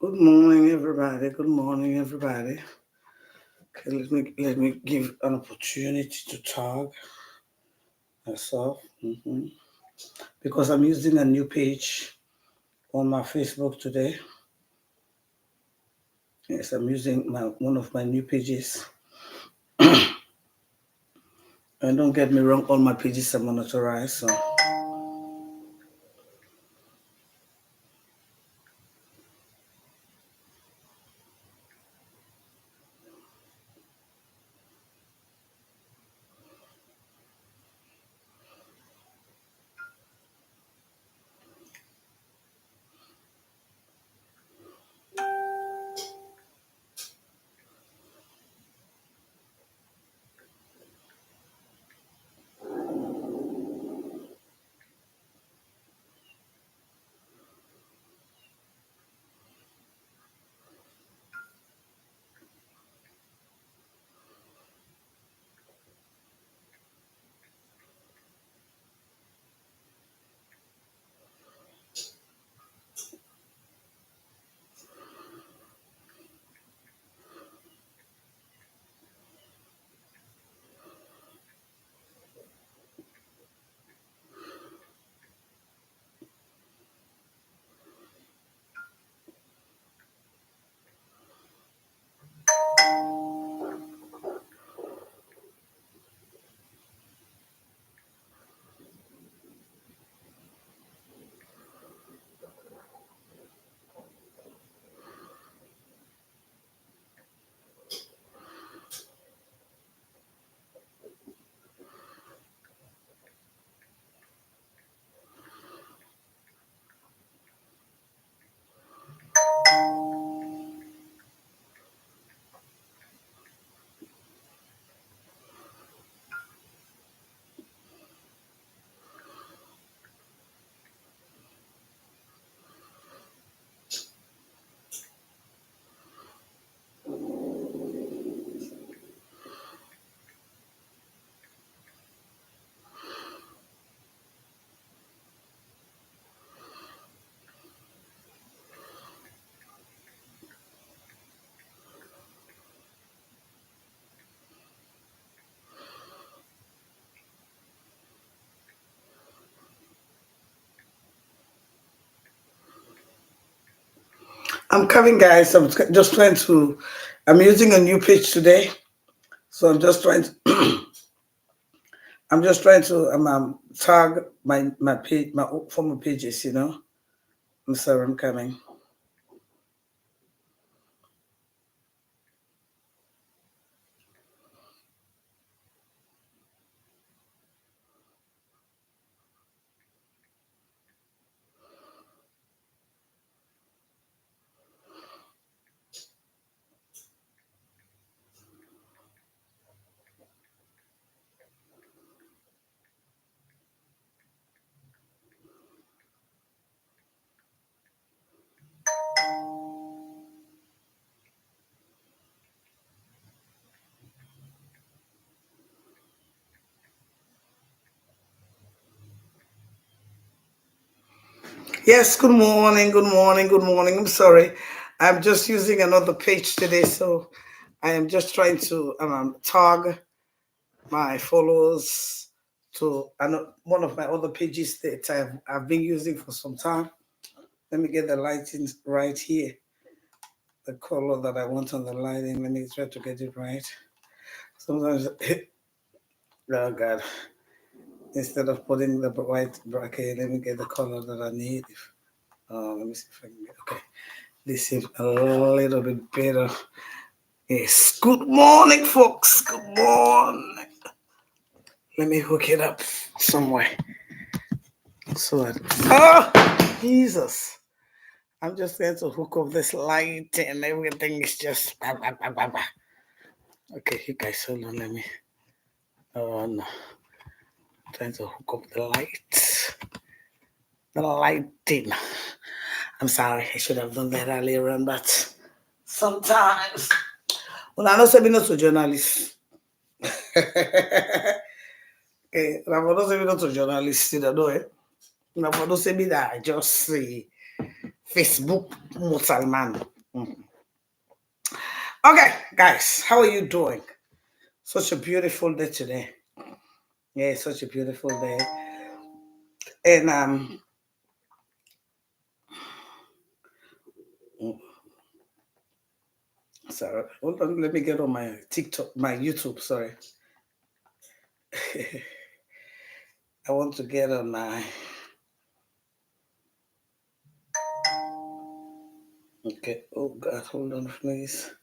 Good morning, everybody. Good morning, everybody. Okay, let me give an opportunity to talk myself because I'm using a new page on my Facebook today. Yes, I'm using one of my new pages. And don't get me wrong, all my pages are monetized. So I'm coming, guys. Just trying to. I'm using a new page today, so I'm just trying to. I'm just trying to tag my page, my former pages. I'm sorry, I'm coming. Yes, good morning, good morning, good morning. I'm sorry. I'm just using another page today, so I am just trying to tag my followers to one of my other pages that I've been using for some time. Let me get the lighting right here. The color that I want on the lighting. Let me try to get it right. Sometimes, oh God, instead of putting the white bracket, let me get the color that I need. Let me see if I can get, okay. This is a little bit better. Yes. Good morning, folks. Good morning. Let me hook it up somewhere. So that, oh, Jesus. I'm just going to hook up this light and everything is just. Okay, you guys, hold on. Let me. Oh, no. I'm trying to hook up the light. The lighting. I'm sorry. I should have done that earlier on, but sometimes. Well, I know say me not a journalist. Okay, na for those of you not a journalist, you know it. Na for those of you that I just say Facebook mortal man. Okay, guys, how are you doing? Such a beautiful day today. Yeah, such a beautiful day. And sorry, hold on, let me get on my TikTok, my YouTube, sorry. I want to get on my okay. Oh God, hold on, please.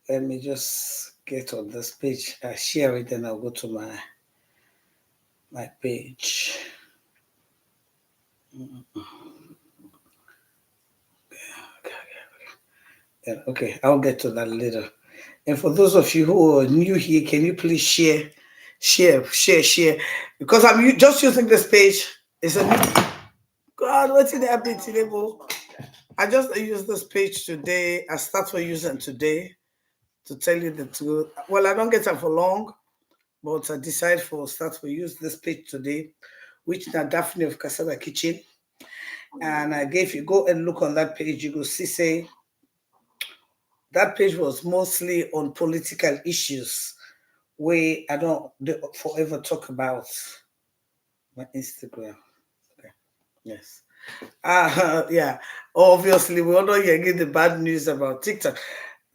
Let me just get on this page. I share it, then I'll go to my page. Okay, yeah, okay, I'll get to that later. And for those of you who are new here, can you please share? Because just using this page. It's a new. God, what's in the update today, bro? I just used this page today. I start for using today to tell you the truth. Well, I don't get it for long, but I decide for start for use this page today, which is Daphne of Casada Kitchen. And I gave you go and look on that page, you go see say that page was mostly on political issues where I don't forever talk about my Instagram. Okay. Yes. Yeah. Obviously, we all know you get the bad news about TikTok.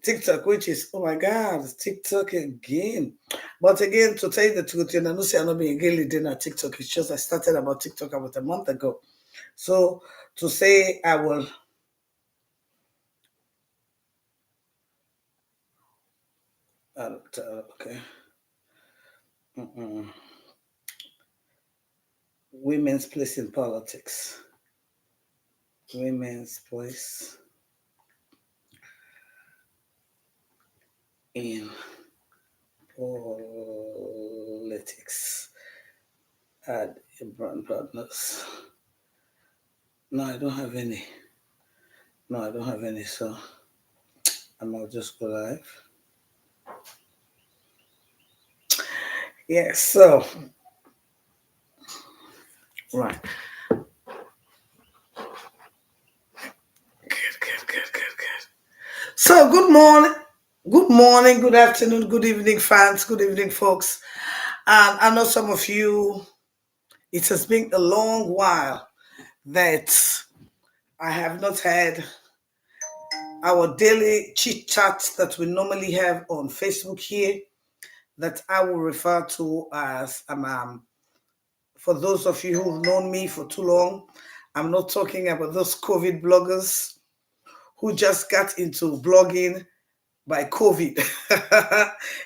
TikTok, which is oh my God, it's TikTok again. But again, to tell you the truth, you know, say I'm not being again leading at TikTok. It's just I started about TikTok about a month ago. So to say I will okay. Mm-mm. Women's place in politics. Women's place in politics. Add your brand partners. No, I don't have any. No, I don't have any. So I'm gonna just go live. Yes. So right. Good. So good morning, good afternoon, good evening, fans, good evening, folks. And I know some of you. It has been a long while that I have not had our daily chit chat that we normally have on Facebook here that I will refer to as for those of you who've known me for too long, I'm not talking about those COVID bloggers who just got into blogging by COVID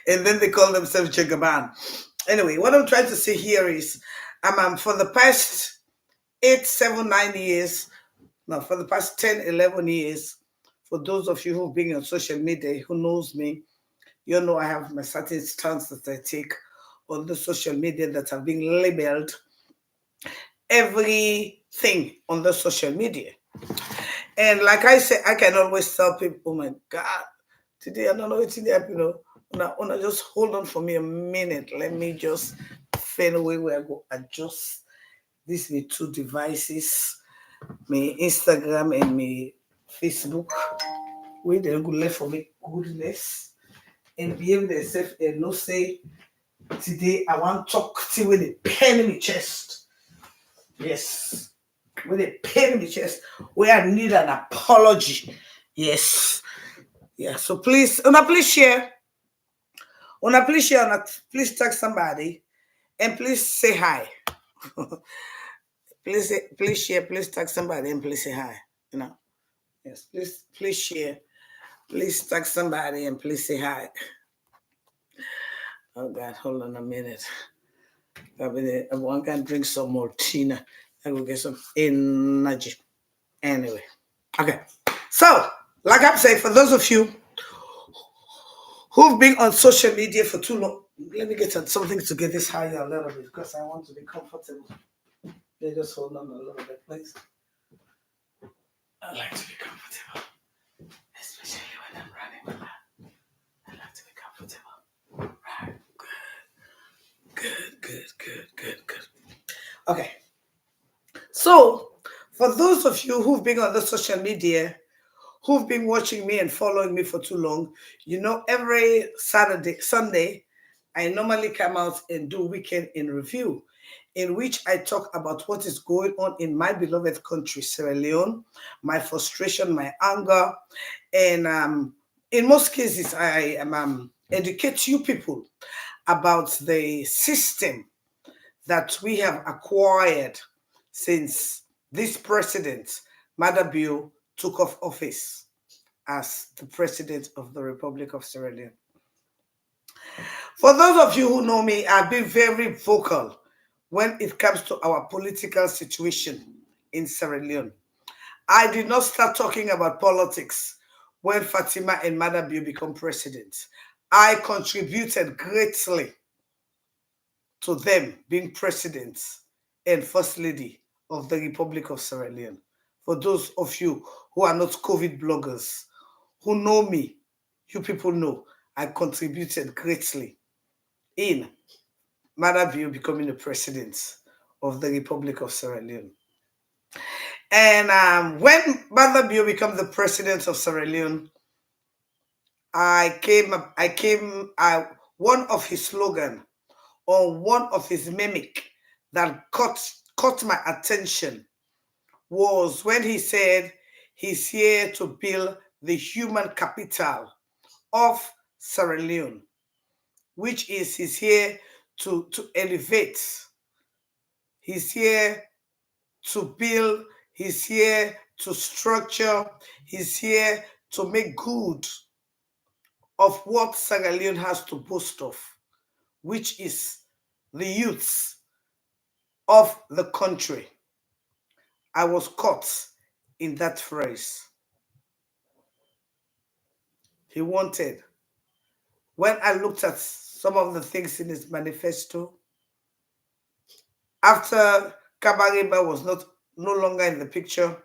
and then they call themselves Jagaban. Anyway, what I'm trying to say here is for the past 8, 7, 9 years, now, for the past 10, 11 years, for those of you who've been on social media, who knows me, you know I have my certain stance that I take on the social media that have been labeled everything on the social media. And like I say, I can always tell people, oh my God, today I don't know what's in there, you know. Una just hold on for me a minute. Let me just find a way where I go adjust these me two devices, my Instagram and my Facebook. Where they go left for me goodness and behave themselves and no say today I want to talk to you with a pen in my chest. Yes. With a pain in the chest where I need an apology. Yes. Yeah. So please, please share. Please share. Please tag somebody and please say hi. Please share. Please tag somebody and please say hi. You know. Yes. Please share. Please tag somebody and please say hi. Oh God, hold on a minute. One can drink some more tea. I will get some energy. Anyway. Okay. So, like I'm saying, for those of you who've been on social media for too long, let me get something to get this higher a little bit because I want to be comfortable. Yeah, just hold on a little bit, please. I like to be comfortable, especially when I'm running a lot. I like to be comfortable. Right. Good. Okay. So, for those of you who've been on the social media who've been watching me and following me for too long, you know, every Sunday, I normally come out and do weekend in review, in which I talk about what is going on in my beloved country, Sierra Leone, my frustration, my anger, and in most cases, I am educate you people about the system that we have acquired since this president, Madabio, took off office as the president of the Republic of Sierra Leone. For those of you who know me, I've been very vocal when it comes to our political situation in Sierra Leone. I did not start talking about politics when Fatima and Madabio become president. I contributed greatly to them being president and first lady of the Republic of Sierra Leone. For those of you who are not COVID bloggers, who know me, you people know I contributed greatly in Madabio becoming the president of the Republic of Sierra Leone. And when Madabio became the president of Sierra Leone, one of his slogan or one of his mimic that caught my attention was when he said he's here to build the human capital of Sierra Leone, which is he's here to elevate, he's here to build, he's here to structure, he's here to make good of what Sierra Leone has to boast of, which is the youths of the country. I was caught in that phrase. He wanted. When I looked at some of the things in his manifesto, after Kabariba was no longer in the picture,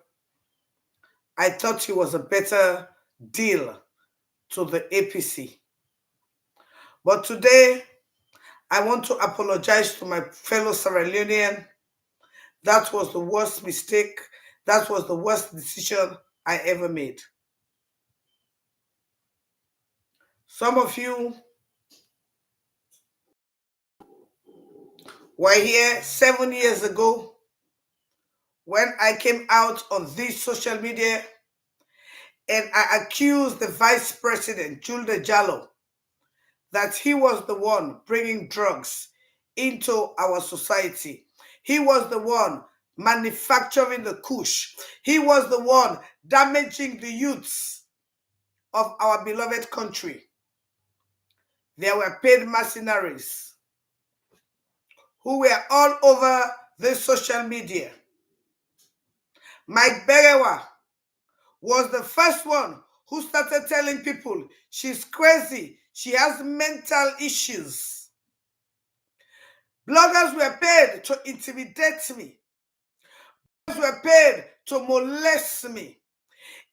I thought he was a better deal to the APC. But today, I want to apologize to my fellow Sierra Leonean. That was the worst mistake. That was the worst decision I ever made. Some of you were here 7 years ago when I came out on this social media and I accused the vice president, Julde Jallo, that he was the one bringing drugs into our society. He was the one manufacturing the kush. He was the one damaging the youths of our beloved country. There were paid mercenaries who were all over the social media. Mike Berewa was the first one who started telling people she's crazy, she has mental issues. Bloggers were paid to intimidate me. Bloggers were paid to molest me.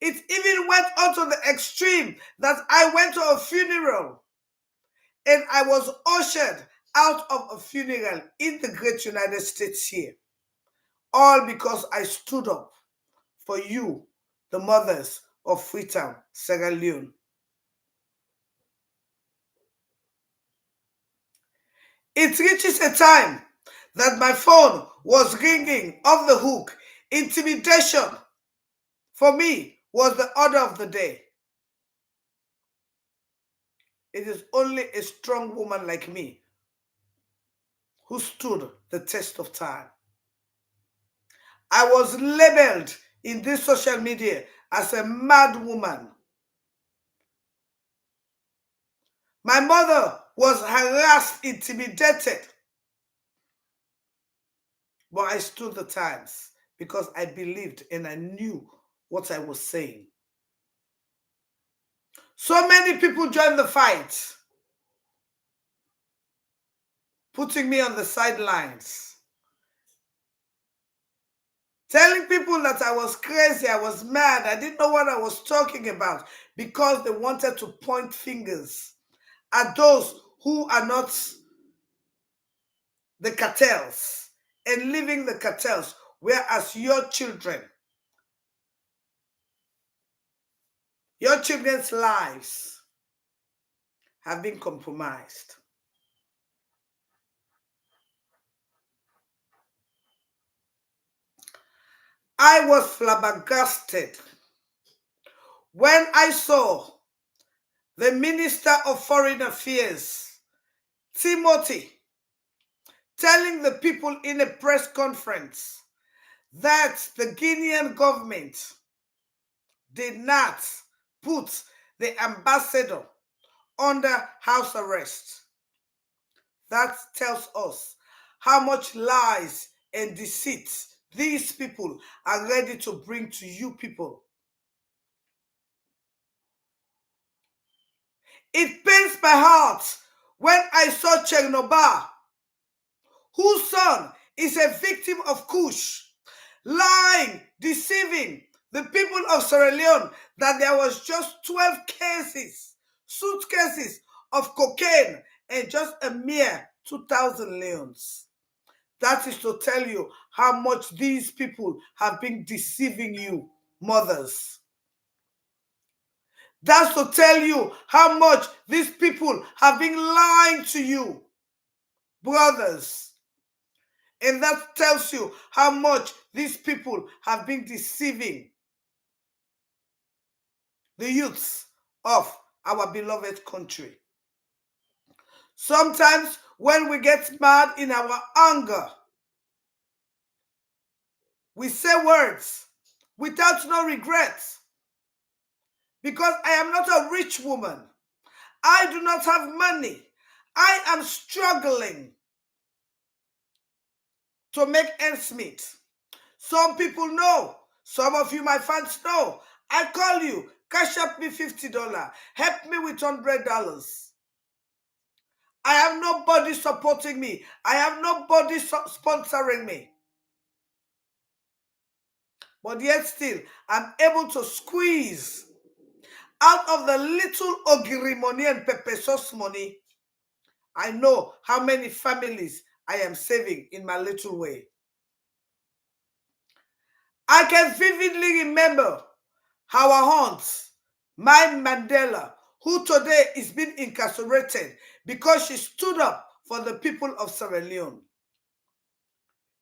It even went on to the extreme that I went to a funeral and I was ushered out of a funeral in the great United States here. All because I stood up for you, the mothers of Freetown, Sierra Leone. It reaches a time that my phone was ringing off the hook. Intimidation for me was the order of the day. It is only a strong woman like me who stood the test of time. I was labeled in this social media as a mad woman. My mother was harassed, intimidated. But I stood the times because I believed and I knew what I was saying. So many people joined the fight, putting me on the sidelines, telling people that I was crazy, I was mad, I didn't know what I was talking about, because they wanted to point fingers at those who are not the cartels and leaving the cartels, whereas your children Your children's lives have been compromised. I was flabbergasted when I saw the Minister of Foreign Affairs, Timothy, telling the people in a press conference that the Guinean government did not put the ambassador under house arrest. That tells us how much lies and deceit these people are ready to bring to you people. It pains my heart when I saw Chernobyl, whose son is a victim of Kush, lying, deceiving the people of Sierra Leone that there was just 12 cases, suitcases of cocaine and just a mere 2,000 leons. That is to tell you how much these people have been deceiving you, mothers. That's to tell you how much these people have been lying to you, brothers. And that tells you how much these people have been deceiving the youths of our beloved country. Sometimes when we get mad in our anger, we say words without no regrets. Because I am not a rich woman. I do not have money. I am struggling to make ends meet. Some people know. Some of you, my fans, know. I call you. Cash up me $50. Help me with $100. I have nobody supporting me. I have nobody sponsoring me. But yet still, I'm able to squeeze out of the little ogiri money and pepper sauce money. I know how many families I am saving in my little way. I can vividly remember our aunt, my Mandela, who today is being incarcerated because she stood up for the people of Sierra Leone.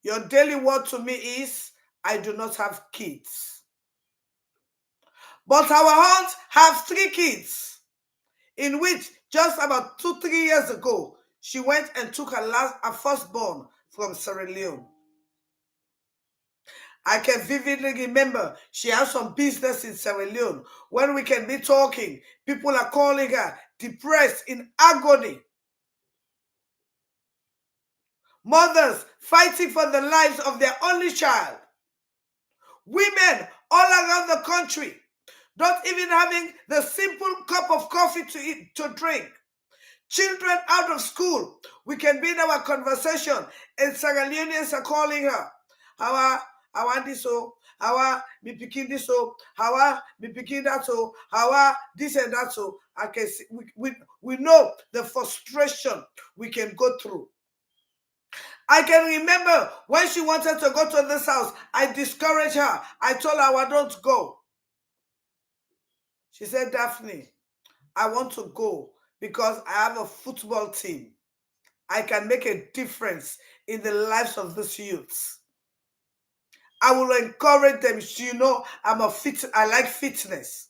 Your daily word to me is, I do not have kids. But our aunt have 3 kids, in which just about 2-3 years ago, she went and took her firstborn from Sierra Leone. I can vividly remember she has some business in Sierra Leone. When we can be talking, people are calling her depressed, in agony. Mothers fighting for the lives of their only child. Women all around the country not even having the simple cup of coffee to eat, to drink. Children out of school. We can be in our conversation and Sierra Leoneans are calling her. How are this so? How are me picking this so? How are me picking that so? How are this and that so? I can see, we know the frustration we can go through. I can remember when she wanted to go to this house, I discouraged her. I told her I don't go. She said, Daphne, I want to go because I have a football team. I can make a difference in the lives of these youths. I will encourage them. You know, I like fitness.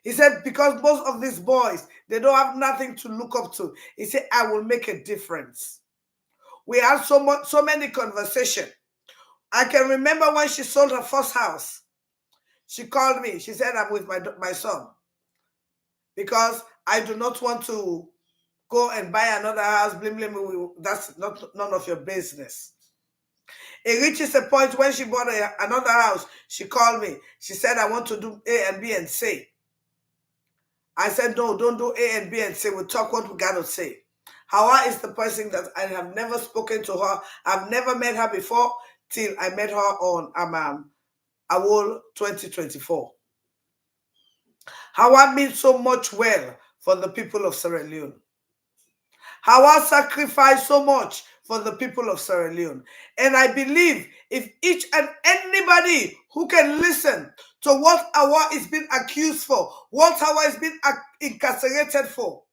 He said, because most of these boys, they don't have nothing to look up to. He said, I will make a difference. We had so many conversations. I can remember when she sold her first house. She called me. She said, I'm with my son because I do not want to go and buy another house. Blim, blim, that's none of your business. It reaches a point when she bought another house. She called me. She said, I want to do A and B and C. I said, no, don't do A and B and C. We'll talk what we got to say. Hawa is the person that I have never spoken to her. I've never met her before till I met her on Awol 2024. Hawa means so much well for the people of Sierra Leone. Hawa sacrificed so much for the people of Sierra Leone. And I believe if each and anybody who can listen to what Awa is being accused for, what Awa is being incarcerated for,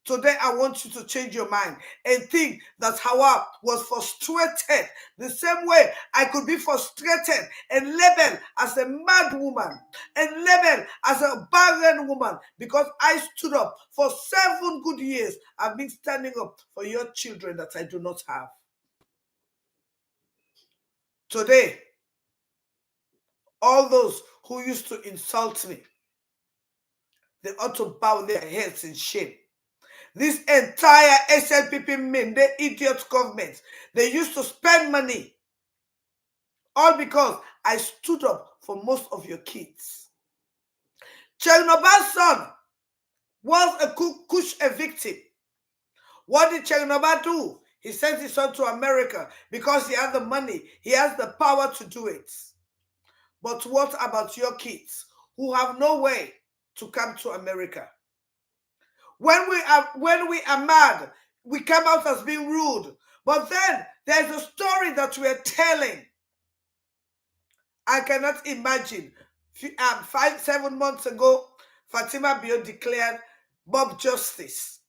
today I want you to change your mind and think that Hawa was frustrated the same way I could be frustrated and labeled as a mad woman and labeled as a barren woman because I stood up for 7 good years. I've been standing up for your children that I do not have. Today, all those who used to insult me, they ought to bow their heads in shame. This entire SLPP men, the idiot government, they used to spend money all because I stood up for most of your kids. Chegnoba's son was a victim. What did Chegnoba do? He sent his son to America because he had the money. He has the power to do it. But what about your kids who have no way to come to America? When we are mad, we come out as being rude. But then there's a story that we're telling. I cannot imagine. 7 months ago, Fatima Bio declared mob justice.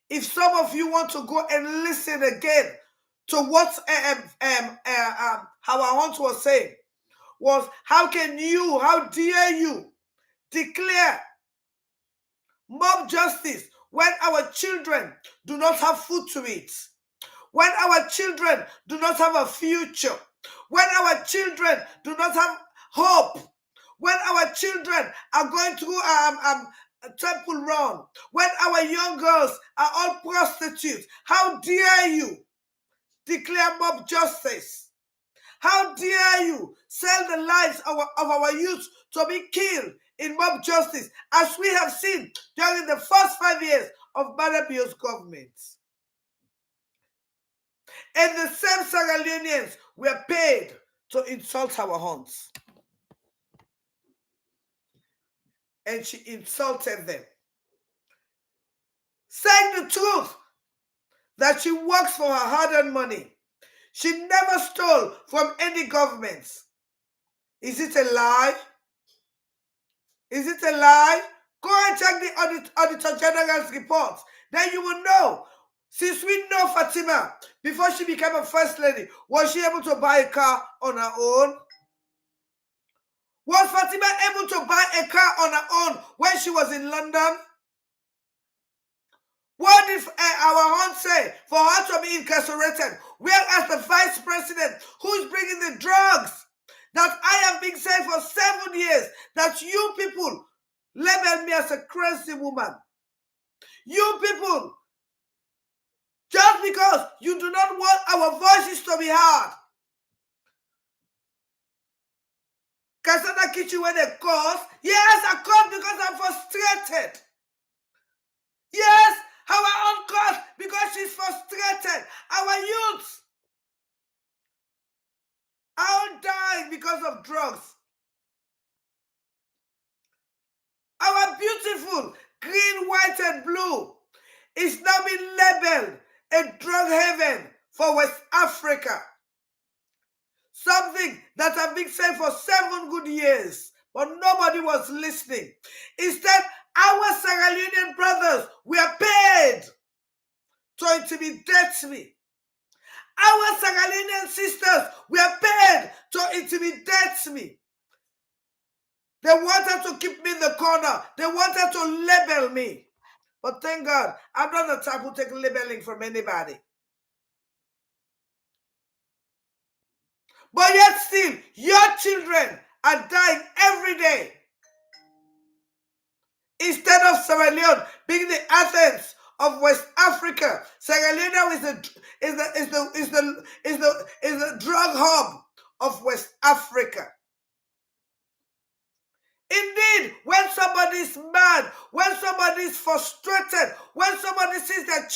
If some of you want to go and listen again to what how I want was saying, was how dare you declare mob justice when our children do not have food to eat, when our children do not have a future, when our children do not have hope, when our children are going through temple run, when our young girls are all prostitutes. How dare you declare mob justice? How dare you sell the lives of our youth to be killed in mob justice, as we have seen during the first 5 years of Barabio's government? And the same Sierra Leoneans were paid to insult our hunts. And she insulted them, saying the truth that she works for her hard-earned money. She never stole from any government. Is it a lie? Is it a lie? Go and check the Auditor General's report. Then you will know. Since we know Fatima, before she became a first lady, was she able to buy a car on her own? Was Fatima able to buy a car on her own when she was in London? What did our aunt say for her to be incarcerated? Whereas the vice president, who is bringing the drugs that I have been saying for 7 years, that you people label me as a crazy woman. You people, just because you do not want our voices to be heard. Kasana Kichi when they cause? Yes, I cause because I'm frustrated. Yes, our own cause because she's frustrated. Our youth are all dying because of drugs. Our beautiful green, white, and blue is now being labeled a drug haven for West Africa. Something that I've been saying for 7 good years, but nobody was listening. Instead, our Sierra Leonean brothers were paid to intimidate me. Our Sierra Leonean sisters were paid to intimidate me. They wanted to keep me in the corner. They wanted to label me. But thank God, I'm not the type who take labeling from anybody. But yet still, your children are dying every day. Instead of Sierra Leone being the Athens of West Africa, Sierra Leone is the drug hub of West Africa. Indeed, when somebody is mad, when somebody is frustrated, when somebody sees their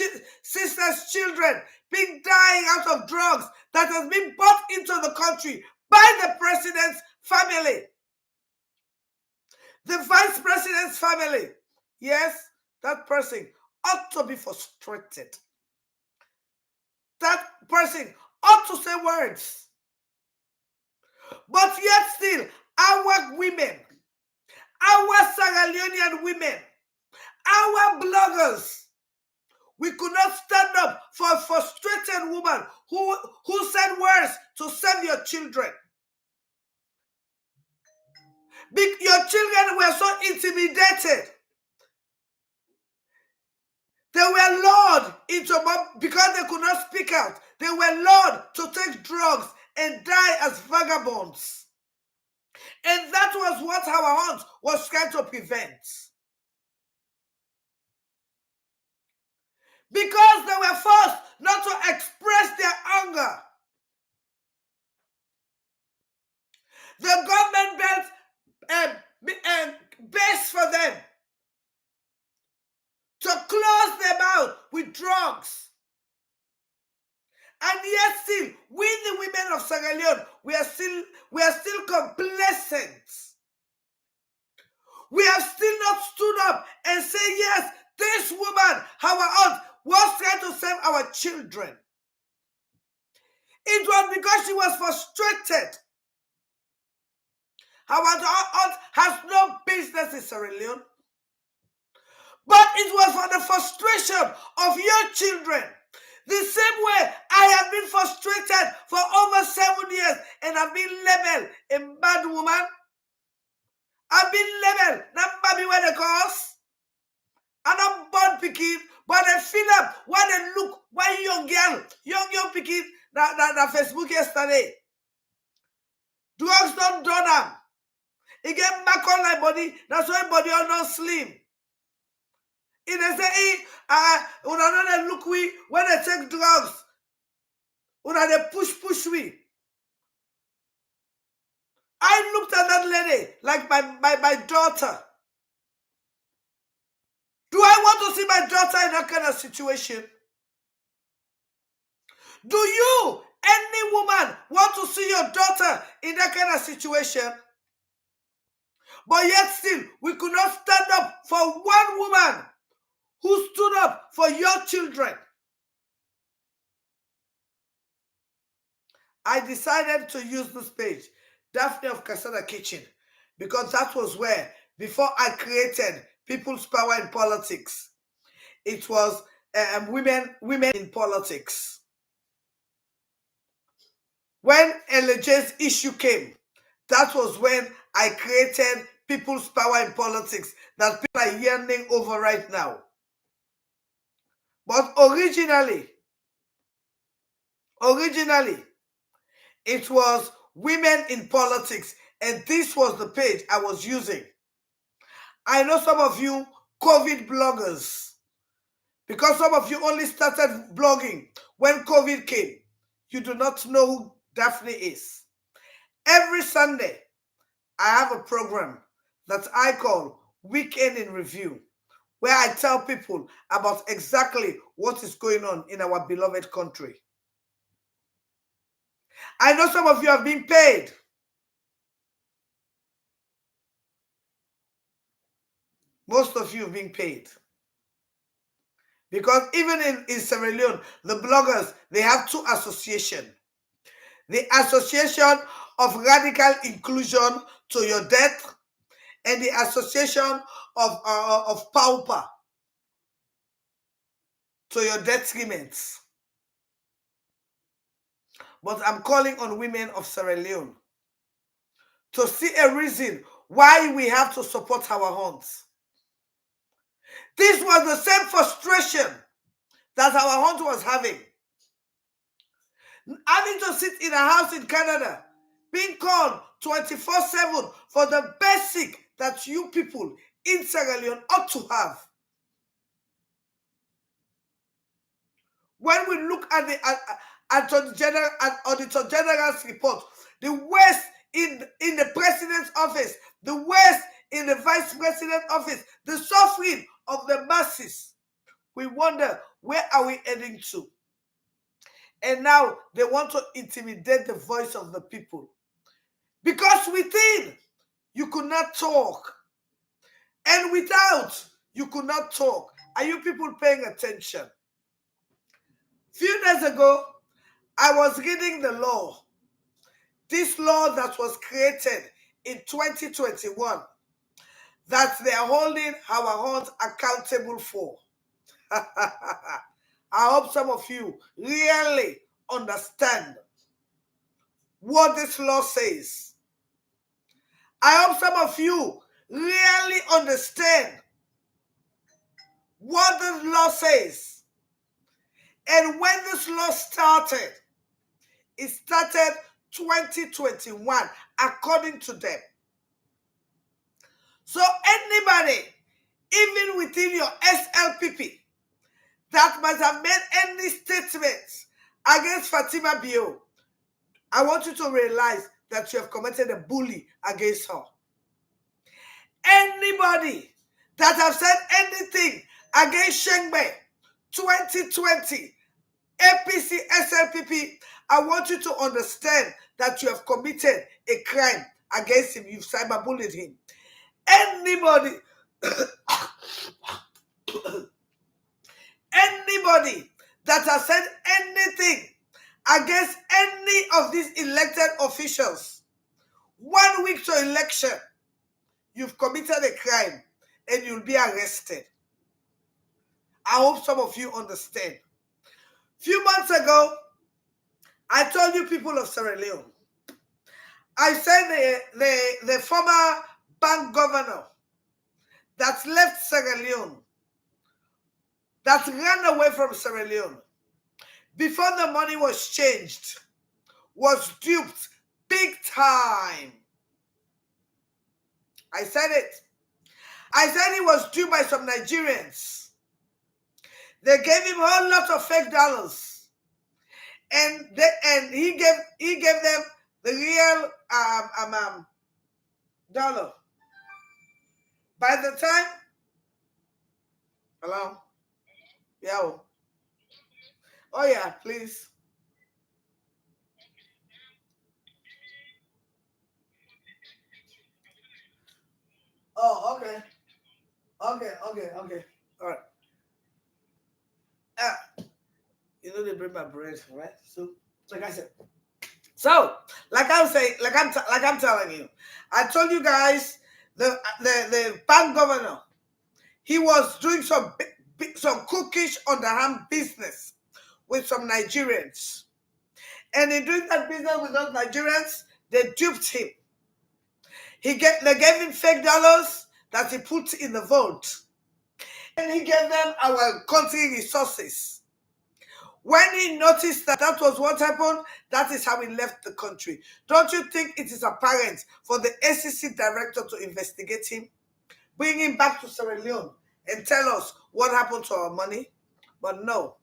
sister's children being dying out of drugs that has been brought into the country by the president's family, the vice president's family, yes, that person ought to be frustrated. that person ought to say words. But yet still, our women, our Sierra Leonean women, our bloggers, we could not stand up for a frustrated woman who said words to save your children. Your children were so intimidated. They were lured into, because they could not speak out, they were lured to take drugs and die as vagabonds. And that was what our aunt was trying to prevent. Because they were forced not to express their anger. The government built base for them to close their mouth with drugs. And yet still, we the women of Sierra Leone, we are still complacent. We have still not stood up and say, yes, this woman, our aunt, was trying to save our children. It was because she was frustrated. Our aunt has no business in Sierra Leone. But it was for the frustration of your children. The same way I have been frustrated for over 7 years and I've been labeled a bad woman. I've been labeled, not baby where they cause. And I'm born picking, but they feel up when they look, why young girl, young picking, that Facebook yesterday. Drugs don't do them. It get back on my body, that's why body are not slim. If they say, una don't look we, when they take drugs, una they push we. I looked at that lady like my daughter. Do I want to see my daughter in that kind of situation? Do you, any woman, want to see your daughter in that kind of situation? But yet still, we could not stand up for one woman who stood up for your children. I decided to use this page, Daphne of Casada Kitchen, because that was where, before I created People's Power in Politics, it was women in politics. When LJ's issue came, that was when I created People's Power in Politics that people are yearning over right now. But originally, it was Women in Politics, and this was the page I was using. I know some of you COVID bloggers, because some of you only started blogging when COVID came. You do not know who Daphne is. Every Sunday, I have a program that I call Weekend in Review, where I tell people about exactly what is going on in our beloved country. I know some of you have been paid. Most of you have been paid. Because even in Sierra Leone, the bloggers, they have two associations. The Association of Radical Inclusion to Your Death and the Association of Pauper to Your Detriments. But I'm calling on women of Sierra Leone to see a reason why we have to support our aunts. This was the same frustration that our aunt was having to sit in a house in Canada, being called 24/7 for the basic that you people in Sierra Leone ought to have. When we look at the Auditor General's report, the worst in the President's office, the worst in the Vice President's office, the suffering of the masses, we wonder, where are we heading to? And now they want to intimidate the voice of the people. Because within, you could not talk. And without, you could not talk. Are you people paying attention? A few days ago, I was reading the law. This law that was created in 2021 that they are holding our horns accountable for. I hope some of you really understand what this law says. I hope some of you really understand what the law says. And when this law started, it started 2021, according to them. So anybody, even within your SLPP, that must have made any statements against Fatima Bio, I want you to realize that you have committed a bully against her. Anybody that have said anything against Shengbe 2020, APC, SLPP, I want you to understand that you have committed a crime against him. You've cyberbullied him. Anybody, anybody that has said anything against any of these elected officials 1 week to election, you've committed a crime and you'll be arrested. I hope some of you understand. Few months ago, I told you, people of Sierra Leone, I said the former bank governor that left Sierra Leone, that ran away from Sierra Leone, before the money was changed, was duped big time. I said it. I said he was duped by some Nigerians. They gave him a whole lot of fake dollars, and he gave them the real dollar. By the time, hello, yeah, oh yeah, please. Oh, okay, okay. All right. You know they bring my bread, right? So, like I said, so like I'm saying, like I'm telling you, I told you guys the bank governor, he was doing some cookish underhand business with some Nigerians, and in doing that business with those Nigerians, they duped him. They gave him fake dollars that he put in the vault, and he gave them our country resources. When he noticed that that was what happened, that is how he left the country. Don't you think it is apparent for the SEC director to investigate him, bring him back to Sierra Leone, and tell us what happened to our money? But no.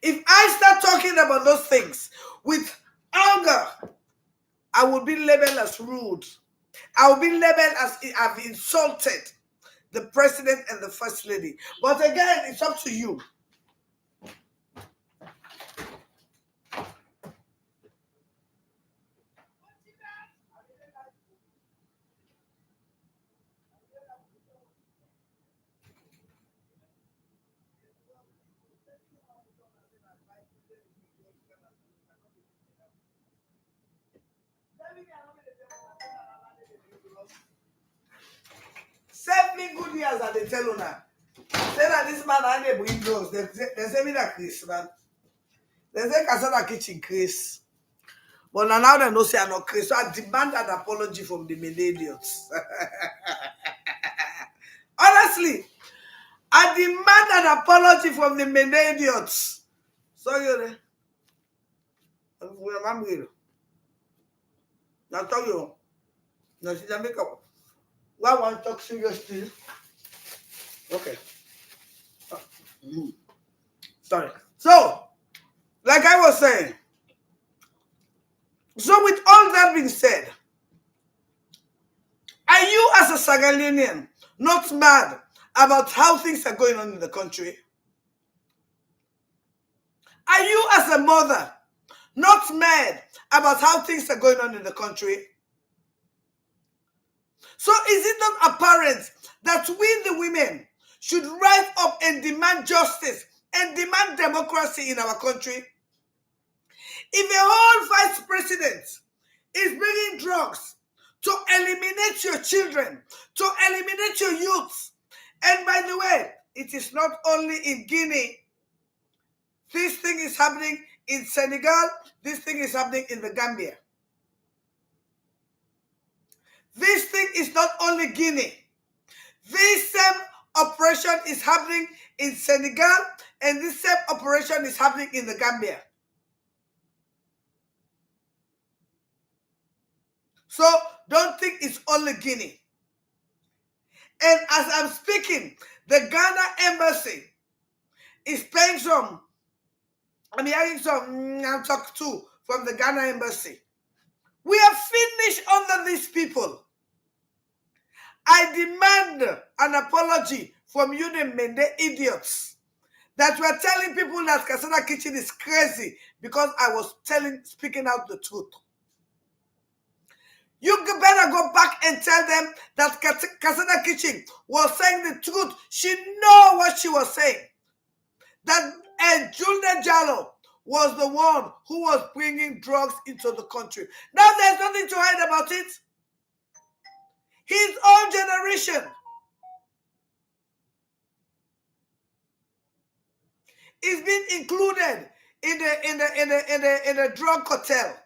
If I start talking about those things with anger, I will be labeled as rude. I will be labeled as I've insulted the president and the first lady. But again, it's up to you. Save me good years at the tell now. Say that this man and they bring drugs. They say me that Chris, man. They say Casada kitchen Chris. But now they know say I'm not Chris. So I demand an apology from the millennials. Honestly, I demand an apology from the millennials. Sorry, I'm real. Now tell you. Now see Jamaica. Why want to talk seriously? Okay. Sorry. So, like I was saying, so with all that being said, are you as a Sagalian not mad about how things are going on in the country? Are you as a mother not mad about how things are going on in the country? So is it not apparent that we, the women, should rise up and demand justice and demand democracy in our country? If a whole vice president is bringing drugs to eliminate your children, to eliminate your youth, and by the way, it is not only in Guinea. This thing is happening in Senegal. This thing is happening in the Gambia. This thing is not only Guinea. This same operation is happening in Senegal, and this same operation is happening in the Gambia. So don't think it's only Guinea. And as I'm speaking, the Ghana embassy is paying some. I'm hearing some talk too from the Ghana embassy. We are finished under these people. I demand an apology from you, the Mende idiots, that were telling people that Kasana Kitchen is crazy because I was speaking out the truth. You better go back and tell them that Kasana Kitchen was saying the truth. She know what she was saying. That Julian Jallo was the one who was bringing drugs into the country. Now there's nothing to hide about it. His own generation is being included in the drug cartel.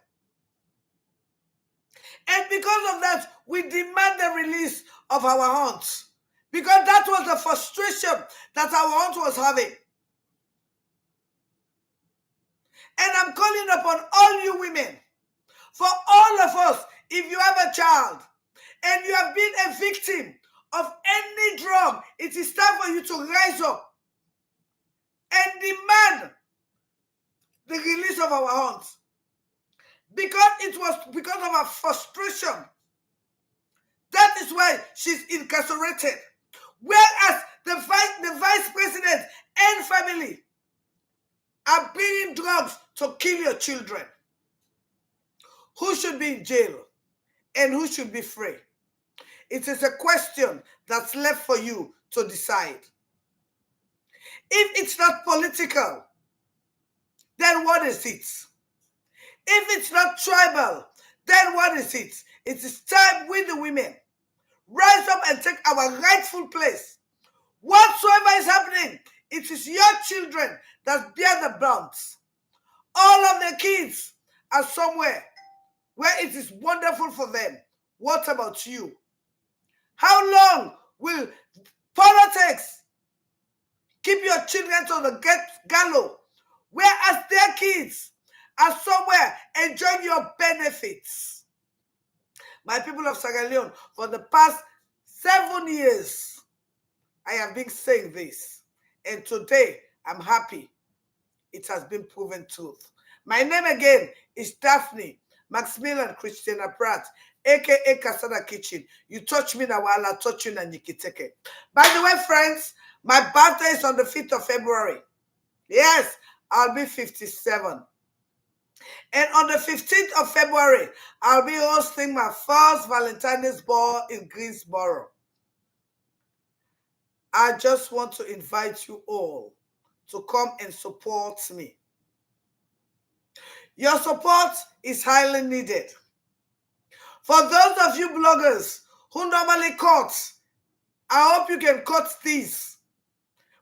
And because of that, we demand the release of our aunts. Because that was the frustration that our aunt was having. And I'm calling upon all you women, for all of us, if you have a child and you have been a victim of any drug, it is time for you to rise up and demand the release of our aunts. Because it was because of her frustration. That is why she's incarcerated. Whereas the vice president and family are bringing drugs to kill your children. Who should be in jail and who should be free? It is a question that's left for you to decide. If it's not political, then what is it? If it's not tribal, then what is it? It is time we the women rise up and take our rightful place. Whatsoever is happening, it is your children that bear the brunt. All of the kids are somewhere where it is wonderful for them. What about you? How long will politics keep your children to the gallows, whereas their kids are somewhere enjoying your benefits? My people of Sierra Leone, for the past 7 years, I have been saying this. And today, I'm happy it has been proven truth. My name again is Daphne Maximilian Christina Pratt, aka Kasana Kitchen. You touch me now while I touch you and Nikiteke. By the way, friends, my birthday is on the 5th of February. Yes, I'll be 57. And on the 15th of February, I'll be hosting my first Valentine's Ball in Greensboro. I just want to invite you all to come and support me. Your support is highly needed. For those of you bloggers who normally cut, I hope you can cut these.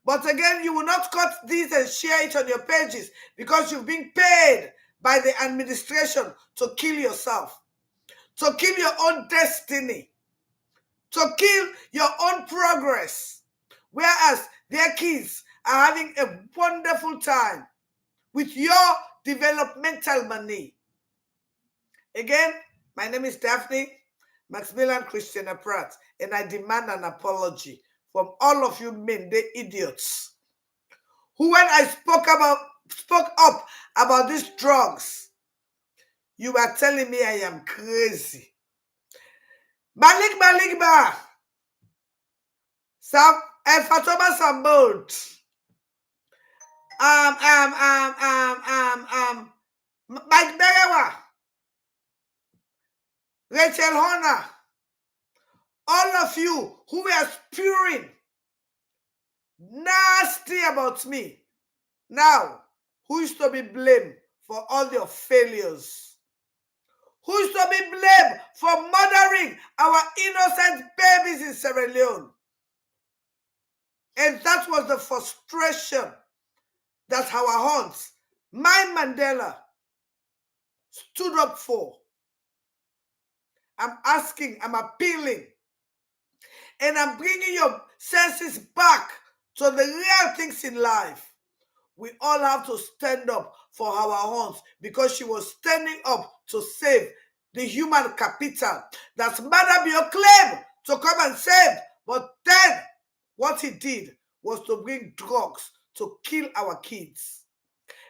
But again, you will not cut these and share it on your pages because you've been paid by the administration to kill yourself, to kill your own destiny, to kill your own progress. Whereas their kids are having a wonderful time with your developmental money. Again, my name is Daphne Maximilian Christina Pratt, and I demand an apology from all of you men, the idiots, who when I spoke up about these drugs, you were telling me I am crazy. Maligba. Sam and Fatoma Sambold. Mike Berewa, Rachel Horner, all of you who were spewing nasty about me. Now, who is to be blamed for all your failures. Who is to be blamed for murdering our innocent babies in Sierra Leone? And that was the frustration that our aunts, my Mandela, stood up for. I'm asking, I'm appealing, and I'm bringing your senses back to the real things in life. We all have to stand up for our aunts because she was standing up to save the human capital that Madame claimed to come and save. But then what he did was to bring drugs to kill our kids,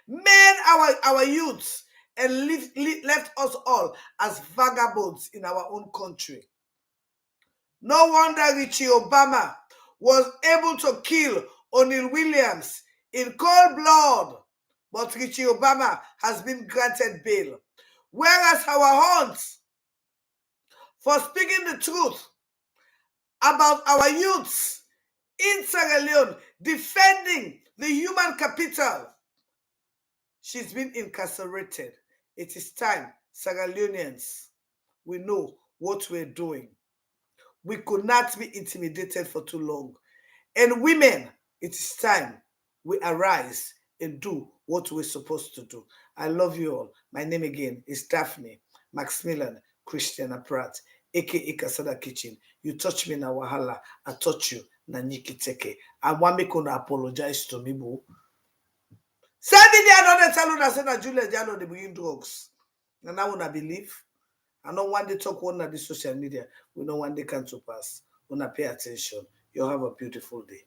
men, our youths, and left us all as vagabonds in our own country. No wonder Richie Obama was able to kill O'Neil Williams in cold blood, but Richie Obama has been granted bail. Whereas our aunts, for speaking the truth about our youths in Sierra Leone, defending the human capital, she's been incarcerated. It is time, Sierra Leoneans, we know what we're doing. We could not be intimidated for too long. And women, it is time we arise and do what we're supposed to do. I love you all. My name again is Daphne Maximilian Christiana Pratt, aka Kasada Kitchen. You touch me na wahala, I touch you na nyikiteke. I want me to apologize to me, boo. Send me the another tell you that say that Julia Diallo they bring drugs. And I wanna believe. I don't want to talk on the social media. We don't want they come to pass. Wanna pay attention. You have a beautiful day.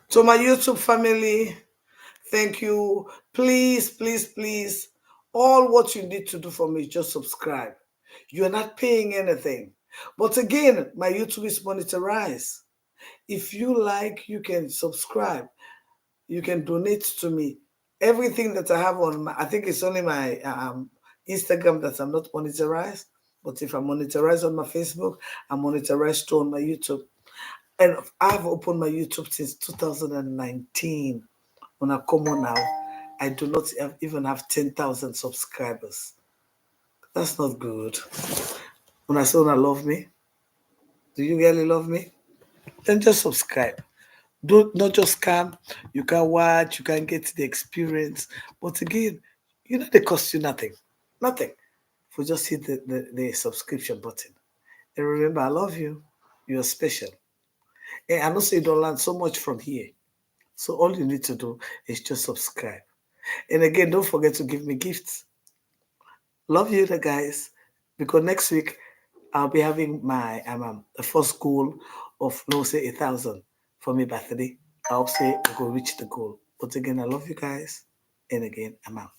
To my YouTube family, thank you. Please, please, please. All what you need to do for me is just subscribe. You're not paying anything. But again, my YouTube is monetized. If you like, you can subscribe. You can donate to me. Everything that I have on my, I think it's only my Instagram that I'm not monetized. But if I'm monetized on my Facebook, I'm monetized too on my YouTube. And I've opened my YouTube since 2019. When I come on now, I do not even have 10,000 subscribers. That's not good. When I say when I love me, do you really love me? Then just subscribe. Don't not just come. You can watch, you can get the experience. But again, they cost you nothing. Nothing. For just hit the subscription button. And remember, I love you. You're special. And I know you don't learn so much from here. So all you need to do is just subscribe. And again, don't forget to give me gifts. Love you, the guys. Because next week I'll be having my the first goal of no say 1,000 for me birthday. I hope say I go reach the goal. But again, I love you guys. And again, I'm out.